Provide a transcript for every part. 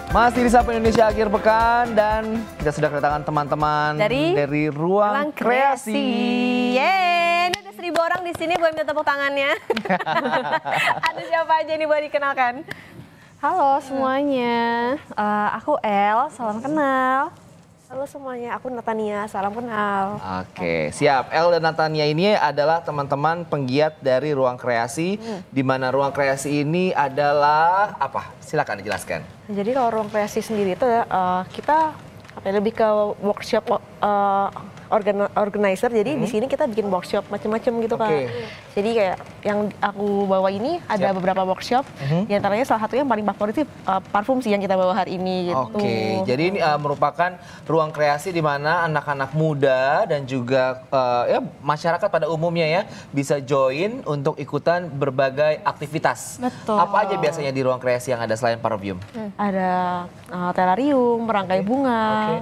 Masih di Sapa Indonesia akhir pekan dan kita sudah kedatangan teman-teman dari Ruang Kreasi. Yeay, ini ada 1.000 orang di sini, boleh minta tepuk tangannya. Ada siapa aja nih, boleh dikenalkan? Halo semuanya, aku El, salam kenal. Halo semuanya, aku Natania, salam kenal. Oke, siap. El dan Natania ini adalah teman-teman penggiat dari Ruang Kreasi, di mana Ruang Kreasi ini adalah apa? Silakan dijelaskan. Jadi kalau Ruang Kreasi sendiri itu kita lebih ke workshop organizer. Jadi di sini kita bikin workshop macam-macam gitu Kak. Jadi kayak yang aku bawa ini ada beberapa workshop. Di antaranya salah satu yang paling favorit sih parfum sih yang kita bawa hari ini gitu. Oke, jadi ini merupakan ruang kreasi di mana anak-anak muda dan juga ya masyarakat pada umumnya ya bisa join untuk ikutan berbagai aktivitas. Betul. Apa aja biasanya di ruang kreasi yang ada selain parfum? Ada terarium, merangkai bunga,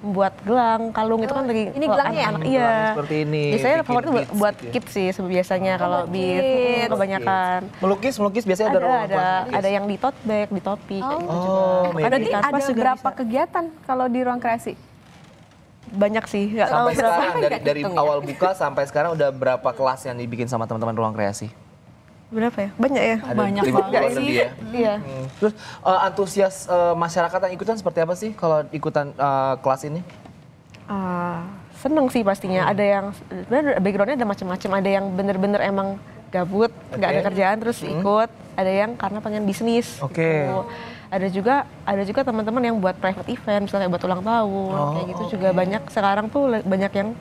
membuat gelang, kalung itu kan lagi ini gelangnya ya? anak-anak iya. Seperti ini. Biasanya bikin favorit beads buat gitu ya. kids sih biasanya kalau beads kebanyakan. Melukis biasanya ada ruang Ada yang di tote bag, di topi kayak gitu juga. Berarti Di ada kanvas juga berapa bisa. kegiatan kalau di Ruang Kreasi? Banyak sih, nggak tahu Sampai berapa. sekarang dari awal buka sampai sekarang udah berapa kelas yang dibikin sama teman-teman ruang kreasi? Berapa ya? Banyak ya? Ada Banyak 50 banget lebih ya. Iya. Terus antusias masyarakat yang ikutan seperti apa sih kalau ikutan kelas ini? Seneng sih pastinya. Ada yang sebenarnya backgroundnya ada macam-macam. Ada yang bener-bener emang gabut, nggak ada kerjaan terus ikut. Ada yang karena pengen bisnis. Oke. Gitu. Ada juga teman-teman yang buat private event, misalnya buat ulang tahun, kayak gitu juga banyak. Sekarang tuh banyak yang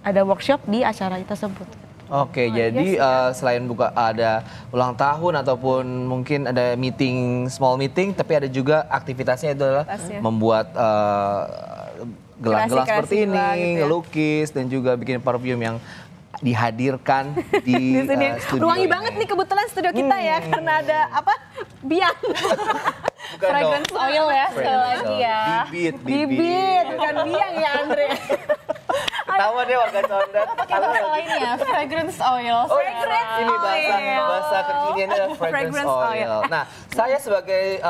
ada workshop di acara tersebut. Oke, jadi selain buka ada ulang tahun ataupun mungkin ada small meeting, tapi ada juga aktivitasnya itu adalah membuat gelang-gelang seperti ini, gitu ya. ngelukis dan juga bikin parfum yang dihadirkan di studio. Wangi ini. banget nih kebetulan studio kita ya, karena ada apa? Biang. Bukan Fragrance dong. oil ya, sekali Fragrance lagi oil. ya. Bibit, bukan biang ya Andre. Ketahuan ya warga Condet. Pakai bahasa lainnya, fragrance oil. Oh, ini bahasa kekiniannya adalah fragrance oil. Nah, saya sebagai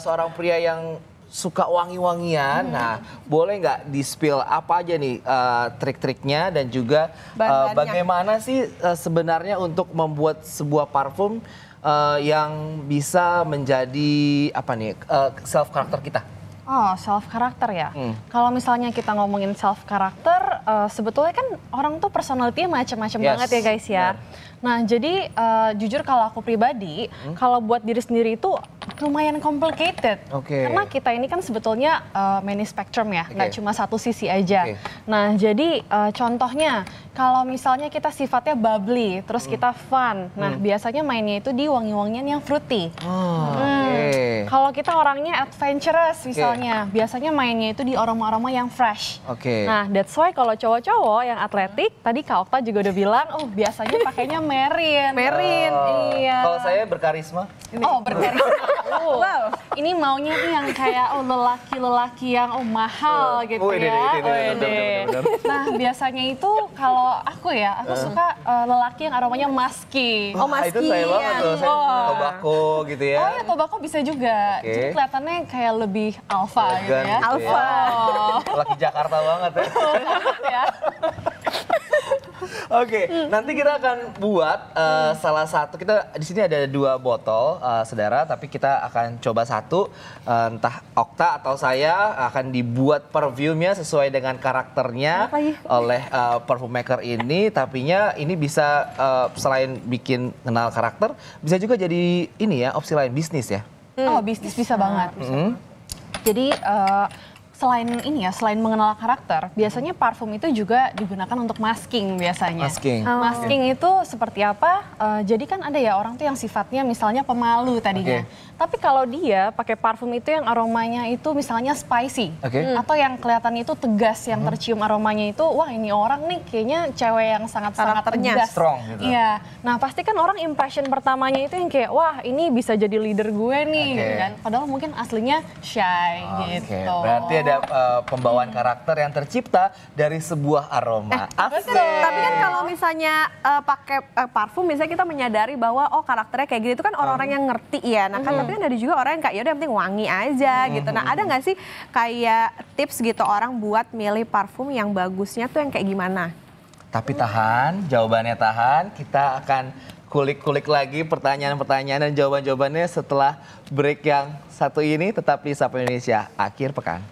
seorang pria yang suka wangi-wangian, nah boleh nggak di-spill apa aja nih trik-triknya dan juga bagaimana sih sebenarnya untuk membuat sebuah parfum yang bisa menjadi apa nih self karakter kita? Oh, self karakter ya. Kalau misalnya kita ngomongin self karakter, sebetulnya kan orang tuh personality-nya macam-macam banget ya guys ya. Nah, jadi jujur kalau aku pribadi, kalau buat diri sendiri itu lumayan complicated. Karena kita ini kan sebetulnya many spectrum ya, nggak cuma satu sisi aja. Nah, jadi contohnya kalau misalnya kita sifatnya bubbly, terus kita fun. Nah, biasanya mainnya itu di wangi-wangian yang fruity. Kalau kita orangnya adventurous misalnya, biasanya mainnya itu di aroma-aroma yang fresh. Nah, that's why kalau cowok-cowok yang atletik, tadi Kak Okta juga udah bilang, oh biasanya pakainya Merin. Iya. Kalau saya berkarisma. Oh, berkarisma. Wow. Ini maunya nih yang kayak lelaki-lelaki yang mahal gitu ya. Bener. Nah, biasanya itu kalau aku suka lelaki yang aromanya musky. Oh, musky. Itu saya banget tuh, saya tobacco gitu ya. Oh ya, tobacco bisa juga. Jadi kelihatannya kayak lebih alpha gitu ya. Alpha. Laki Jakarta banget ya. Oke, nanti kita akan buat salah satu, kita di sini ada 2 botol, saudara, tapi kita akan coba satu, entah Okta atau saya akan dibuat parfumnya sesuai dengan karakternya oleh parfum maker ini, tapinya ini bisa selain bikin kenal karakter, bisa juga jadi ini ya, opsi lain bisnis ya. Oh, bisnis bisa banget. Jadi selain mengenal karakter, biasanya parfum itu juga digunakan untuk masking biasanya. Masking itu seperti apa? Jadi kan ada ya orang tuh yang sifatnya misalnya pemalu tadinya. Tapi kalau dia pakai parfum itu yang aromanya itu misalnya spicy, atau yang kelihatannya itu tegas, yang tercium aromanya itu, wah ini orang nih kayaknya cewek yang sangat-sangat tegas. Strong gitu. Iya. Nah pasti kan orang impression pertamanya itu yang kayak, wah ini bisa jadi leader gue nih, gitu kan. Padahal mungkin aslinya shy gitu. Berarti ada pembawaan karakter yang tercipta dari sebuah aroma. Asik. Tapi kan kalau misalnya pakai parfum, misalnya kita menyadari bahwa oh karakternya kayak gini itu kan orang-orang yang ngerti ya. Nah kan tapi kan ada juga orang yang kayak yaudah yang penting wangi aja gitu. Nah ada nggak sih kayak tips gitu orang buat milih parfum yang bagusnya tuh yang kayak gimana? Tapi tahan, jawabannya tahan. Kita akan kulik-kulik lagi pertanyaan-pertanyaan dan jawaban-jawabannya setelah break yang satu ini. Tetap di Sapa Indonesia Akhir Pekan.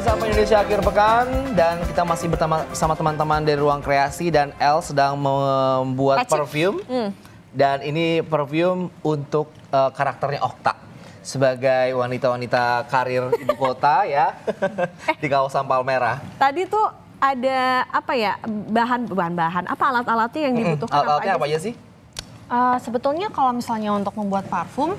Sapa Indonesia Akhir Pekan dan kita masih bersama teman-teman dari Ruang Kreasi dan El sedang membuat perfume. Dan ini perfume untuk karakternya Okta sebagai wanita-wanita karir ibu kota ya di kawasan Palmerah. Tadi tuh ada apa ya bahan-bahan apa alat-alatnya yang dibutuhkan? Alat-alatnya apa aja sih? Sebetulnya kalau misalnya untuk membuat parfum,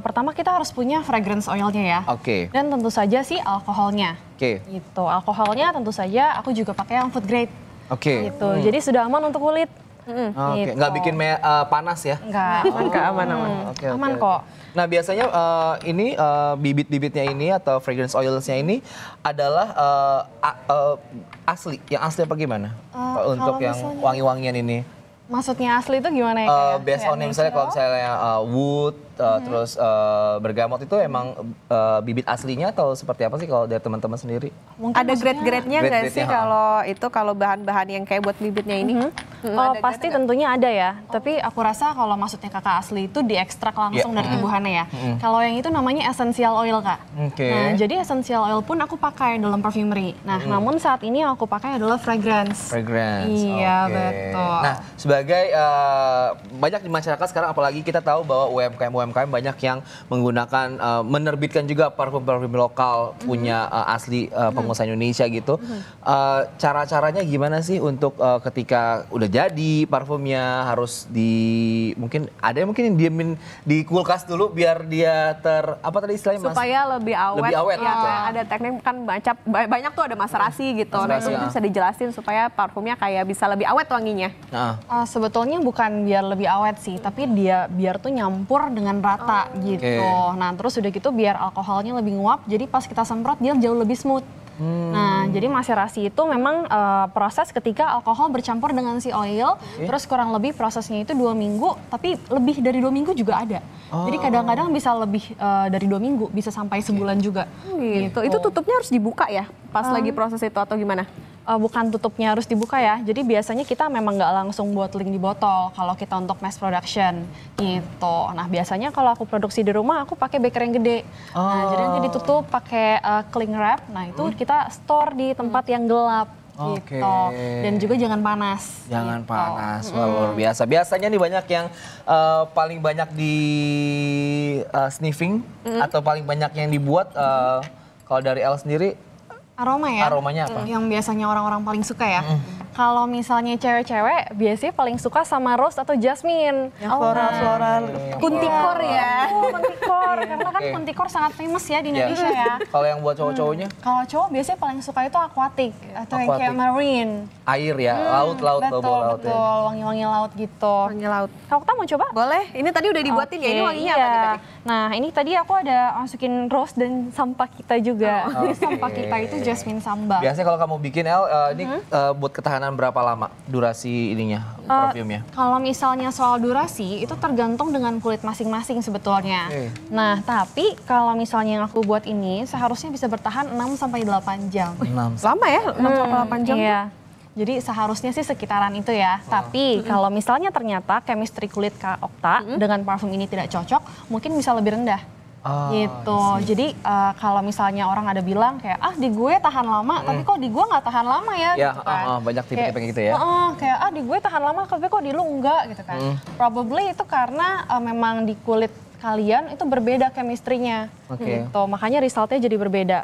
pertama kita harus punya fragrance oilnya ya. Oke. Dan tentu saja sih alkoholnya. Oke. Gitu. Alkoholnya tentu saja aku juga pakai yang food grade. Oke. Gitu. Jadi sudah aman untuk kulit. Oke. Gitu. Nggak bikin panas ya? Enggak. Aman-aman. Oke, Aman kok. Nah biasanya ini bibit-bibitnya ini atau fragrance oilsnya ini adalah asli. Yang asli apa gimana? Untuk yang misalnya- wangi-wangian ini? Maksudnya asli itu gimana ya? Kayak Based on misalnya kalau misalnya wood, terus bergamot itu emang bibit aslinya atau seperti apa sih kalau dari teman-teman sendiri? mungkin Ada maksudnya- grade-grade-nya nggak sih Grade-grade-nya, kalau bahan-bahan yang kayak buat bibitnya ini? Oh, pasti tentunya ada ya. Tapi aku rasa kalau maksudnya kakak asli itu diekstrak langsung dari tubuhannya ya. Kalau yang itu namanya essential oil kak. Oke. Nah jadi essential oil pun aku pakai dalam perfumery. Nah namun saat ini yang aku pakai adalah fragrance. Fragrance. Iya, Oke. betul. Nah, sebagai banyak di masyarakat sekarang apalagi kita tahu bahwa UMKM banyak yang menggunakan menerbitkan juga parfum-parfum lokal punya asli pengusaha Indonesia gitu. Cara-caranya gimana sih untuk ketika udah jadi parfumnya harus mungkin ada yang mungkin diemin di kulkas dulu biar dia apa tadi istilahnya Mas? Supaya lebih awet. Lebih awet, ya, betul. ada teknik kan banyak tuh ada maserasi gitu. Nah Maserasi, itu mungkin bisa dijelasin supaya parfumnya kayak bisa lebih awet wanginya. Nah, Sebetulnya bukan biar lebih awet sih, tapi biar tuh nyampur dengan rata gitu. Nah terus udah gitu biar alkoholnya lebih nguap, jadi pas kita semprot dia jauh lebih smooth. Nah jadi maserasi itu memang proses ketika alkohol bercampur dengan si oil, terus kurang lebih prosesnya itu 2 minggu, tapi lebih dari 2 minggu juga ada. Jadi kadang-kadang bisa lebih dari 2 minggu, bisa sampai sebulan juga. Gitu. Itu tutupnya harus dibuka ya pas lagi proses itu atau gimana? Bukan tutupnya harus dibuka ya. Jadi biasanya kita memang nggak langsung bottling di botol kalau kita untuk mass production gitu. Nah biasanya kalau aku produksi di rumah aku pakai beker yang gede. Nah jadi nanti ditutup pakai cling wrap. Nah itu kita store di tempat yang gelap. Oke. Gitu. Dan juga jangan panas. Jangan gitu. panas, wah, luar biasa. Biasanya nih banyak yang paling banyak di sniffing atau paling banyak yang dibuat kalau dari El sendiri Aroma ya? aromanya apa? Yang biasanya orang-orang paling suka ya. Kalau misalnya cewek-cewek biasanya paling suka sama rose atau jasmine. Yang floral-floral. Kuntikor ya. Kuntikor, karena kan kuntikor sangat famous ya di Indonesia ya. Kalau yang buat cowok-cowoknya? Kalau cowok biasanya paling suka itu aquatic atau yang kayak Aquatic. marine. Air ya, laut bau laut ya. Betul, wangi-wangi laut gitu. Wangi laut. Kalau kita mau coba? Boleh. Ini tadi udah dibuatin ya. Ini Oke, wanginya iya. apa nih tadi? Nah ini tadi aku ada masukin rose dan sampah kita juga. Jadi sampah kita itu jasmine samba. Biasanya kalau kamu bikin El, ini buat ketahanan berapa lama durasi ininya, parfumnya? Kalau misalnya soal durasi itu tergantung dengan kulit masing-masing sebetulnya. Oke. Nah, tapi kalau misalnya yang aku buat ini seharusnya bisa bertahan 6 sampai 8 jam. 6. Lama ya? 6-8 jam. Iya. Jadi seharusnya sih sekitaran itu ya. Tapi kalau misalnya ternyata chemistry kulit Kak Okta dengan parfum ini tidak cocok, mungkin bisa lebih rendah. Gitu. Jadi kalau misalnya orang ada bilang kayak di gue tahan lama, tapi kok di gue nggak tahan lama ya? Ya, gitu kan. banyak tipe-tipe kayak gitu ya. Kayak di gue tahan lama, tapi kok di lu enggak gitu kan. Probably itu karena memang di kulit kalian itu berbeda chemistry-nya. Oke. Gitu. Makanya resultnya jadi berbeda.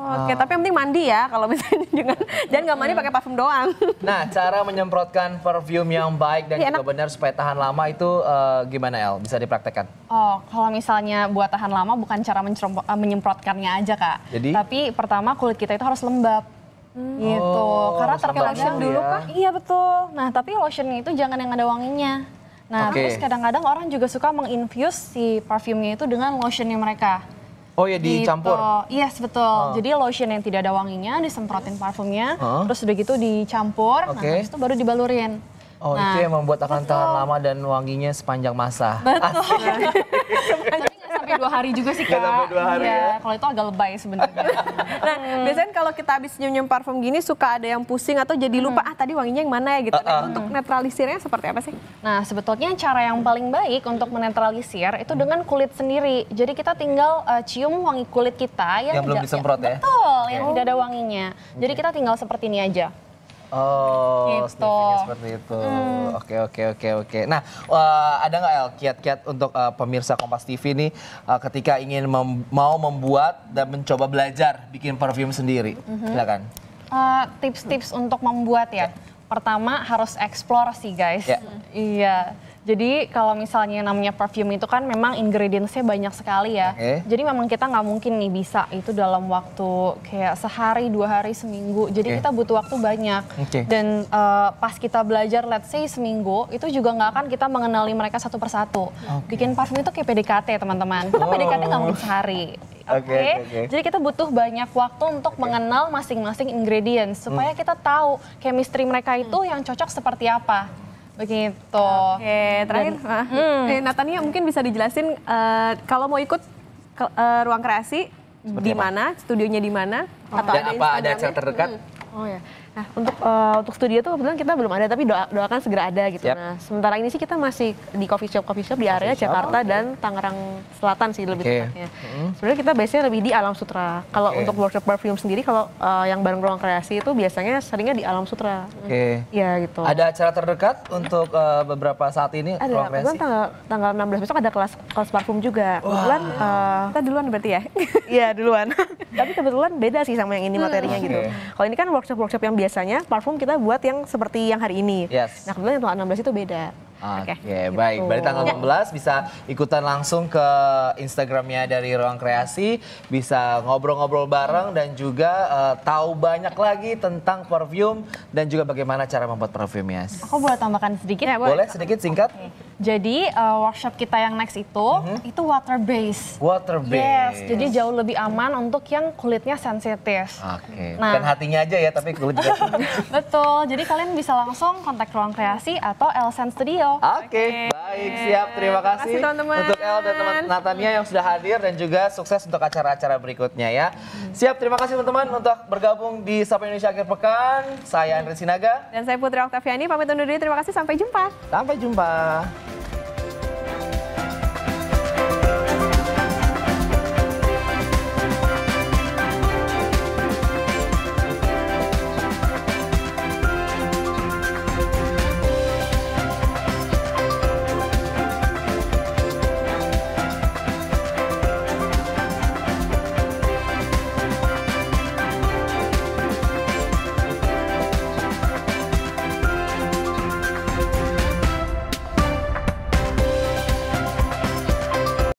Oke, tapi yang penting mandi ya kalau misalnya jangan nggak mandi pakai parfum doang. Nah, cara menyemprotkan perfume yang baik dan juga benar supaya tahan lama itu gimana El? Bisa dipraktekkan? Oh, kalau misalnya buat tahan lama bukan cara menyemprotkannya aja Kak. Jadi? Tapi pertama kulit kita itu harus lembab. Gitu. Karena terkadang dulu kah? Iya betul. Nah, tapi lotionnya itu jangan yang ada wanginya. Nah, terus kadang-kadang orang juga suka menginfuse si parfumnya itu dengan lotionnya mereka. Oh ya, dicampur? Gitu. Yes, betul. Jadi lotion yang tidak ada wanginya disemprotin parfumnya, terus udah gitu dicampur, nah habis itu baru dibalurin. Oh, itu yang membuat akan tahan lama dan wanginya sepanjang masa. Betul. Tapi nggak sampai 2 hari juga sih Kak. Nggak sampai 2 hari ya? Kalau itu agak lebay sebenarnya. Nah, biasanya kalau kita habis nyium parfum gini suka ada yang pusing atau jadi lupa tadi wanginya yang mana ya gitu. Nah, untuk netralisirnya seperti apa sih? Nah, sebetulnya cara yang paling baik untuk menetralisir itu dengan kulit sendiri. Jadi kita tinggal cium wangi kulit kita yang belum disemprot ya? Betul, yang tidak ada wanginya. Jadi kita tinggal seperti ini aja. Oh, gitu. sniffingnya seperti itu. Oke. Nah, ada nggak El kiat-kiat untuk pemirsa Kompas TV nih ketika ingin mau membuat dan mencoba belajar bikin parfum sendiri? Silakan. Tips-tips untuk membuat ya. Pertama harus explore sih guys. Iya. Jadi kalau misalnya namanya perfume itu kan memang ingredients-nya banyak sekali ya. Jadi memang kita nggak mungkin nih bisa itu dalam waktu kayak sehari, 2 hari, seminggu. Jadi kita butuh waktu banyak. Dan pas kita belajar let's say seminggu, itu juga nggak akan kita mengenali mereka satu persatu. Bikin parfum itu kayak PDKT teman-teman. Kita PDKT nggak mungkin sehari. Jadi kita butuh banyak waktu untuk mengenal masing-masing ingredients. Supaya kita tahu chemistry mereka itu yang cocok seperti apa. Begitu. Oke, terakhir Natania mungkin bisa dijelasin kalau mau ikut ruang kreasi di mana, studionya di mana, atau dan apa ada acara terdekat? Oh ya. Nah, untuk studio tuh kebetulan kita belum ada, tapi doakan segera ada gitu. Nah, sementara ini sih kita masih di coffee shop di area Jakarta dan Tangerang Selatan sih lebih tepatnya. Sebenarnya kita biasanya lebih di Alam Sutra. Kalau untuk workshop perfume sendiri, kalau yang bareng ruang kreasi itu biasanya seringnya di Alam Sutra. Iya gitu. Ada acara terdekat untuk beberapa saat ini ruang kreasi? Ada, tanggal 16 besok ada kelas parfum juga. Kebetulan kita duluan berarti ya? Iya duluan. Tapi kebetulan beda sih sama yang ini materinya gitu. Kalau ini kan workshop yang biasanya parfum kita buat yang seperti yang hari ini. Nah kebetulan yang tanggal 16 itu beda. Oke, baik. Berarti tanggal 16 bisa ikutan langsung ke Instagramnya dari Ruang Kreasi, bisa ngobrol-ngobrol bareng dan juga tahu banyak lagi tentang parfum dan juga bagaimana cara membuat parfumnya. Aku boleh tambahkan sedikit? Ya, boleh sedikit singkat. Jadi workshop kita yang next itu water based. Water based. Yes, jadi jauh lebih aman untuk yang kulitnya sensitif. Bukan hatinya aja ya, tapi kulit juga. Betul, jadi kalian bisa langsung kontak Ruang Kreasi atau Elsen Studio. Baik, siap. Terima kasih teman-teman. Untuk El dan teman Natania yang sudah hadir dan juga sukses untuk acara-acara berikutnya ya. Siap, terima kasih teman-teman untuk bergabung di Sapa Indonesia Akhir Pekan. Saya Andri Sinaga. Dan saya Putri Oktaviani, pamit undur diri. Terima kasih, sampai jumpa. Sampai jumpa.